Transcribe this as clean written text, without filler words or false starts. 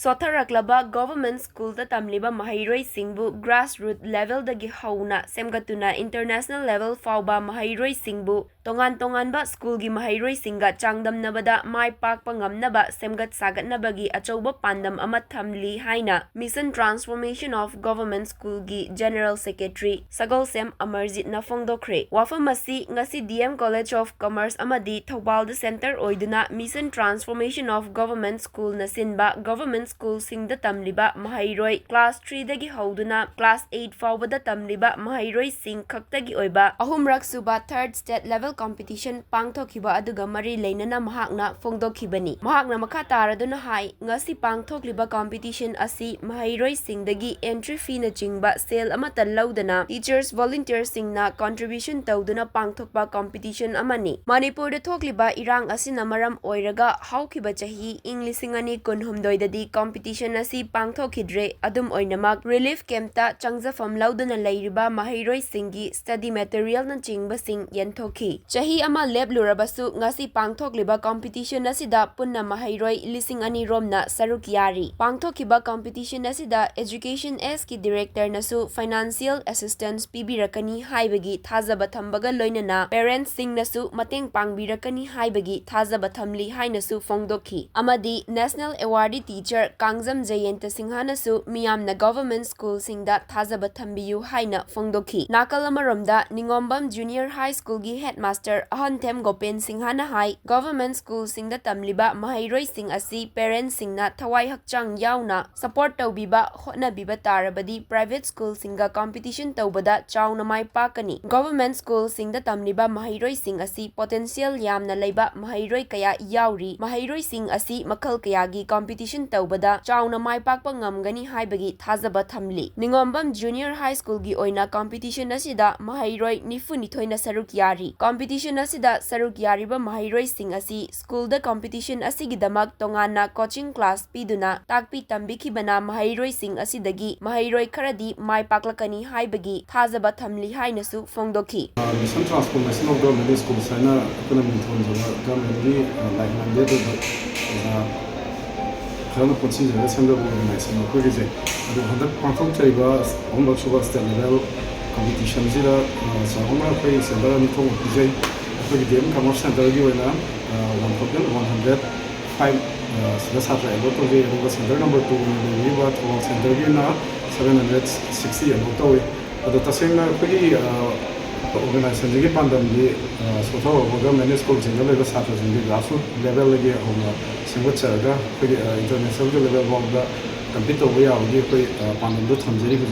Sotharaklaba government school da tamliba mahairoi singbu grassroots level dagi hauna semgatuna international level fauba mahairoi singbu tongan-tonganba school gi mahairoi singa changdamnabada mai pakpa ngamnaba semgat sagatnabagi achauba pandam ama thamli haina Mission Transformation of Government School gi General Secretary Sagolsem Amarjit na Pangthokkhre wafamasi ngasi DM College of Commerce amadi Thoubal da center oiduna Mission Transformation of Government School na sinba government school singda tamliba mahairoi class 3 dagi hauduna class 8 faubada tamliba mahairoi sing khaktagi oiba ahumrak suba third state level competition pangthokhiba aduga mari leinana mahakna phongdokhibani mahakna makha taraduna hai ngasi pangthokliba competition asi mahairoi singdagi entry fee na chingba sale amata laudana teachers volunteers singna contribution tawduna pangthokpa competition amani Manipur da thokliba irang asina maram oiraga haukhiba chahi inglisingani kunhumdoi dadi competition asi pangthokhidre adum oinamak relief camp ta changjafam lauduna leiriba mahairoi singi study material na chingba sing yenthokhi chahi ama lab lurabasu ngasi pangthokliba competition asida punna mahairoi lising ani romna saruk yari pangthokhiba competition asida education s ki director nasu financial assistance pibirakani haibagi thajaba thambaga loinana parents sing nasu mateng pangbirakani haibagi thajaba thamli hainasu phongdokhi amadi national awardee teacher Kangjam Jayanta Singhanasu miyamna government school singda thajaba thambiyu haina phongdokhi nakal amaromda Ningombam Junior High School gi headmaster Ahonthem Gopen Singhana hai government school singda tamliba mahairoi sing asi parents singna thawai hakchang yauna support tawbiba hotnabiba tarabadi private school singa competition tawbada chauna mai pakani government school singda tamliba mahairoi sing asi potential yamna leiba mahairoi kaya yauri mahairoi sing asi makhal kayagi competition tawbada chauna mai pakpa ngamgani haibagi thajaba thamli Ningombam Junior High School gi oina competition asida mahairoi nifuni na saruk yari competition asida saruk yariba mahairoi sing asi school da competition asigi damak tongana coaching class piduna takpi tambikibana mahairoi sing asidagi mahairoi kharadi mai paklakani haibagi thajaba thamli hainasu phongdokhi Mission Transformation of Government School sana economic government like mandate 그런 포진을 생각하고 있는 거기서 그리고 한국 방송 저희가 온도 추가 스타일로 컴피티션이라 정말 거의 센터는 통 이제 거기 게임 커머스 센터기 오나 1105 스타트 에버토 이거 센터 넘버 2는 리바 토 센터기나 760 에버토 아도 타생나 거기 organization이 판단이 소소 government school 진행을 해서 사실은 grassroots level에 오나 생각자가 거기 international level 보다 컴퓨터 위에 어디 거기 판단도 탐지리 그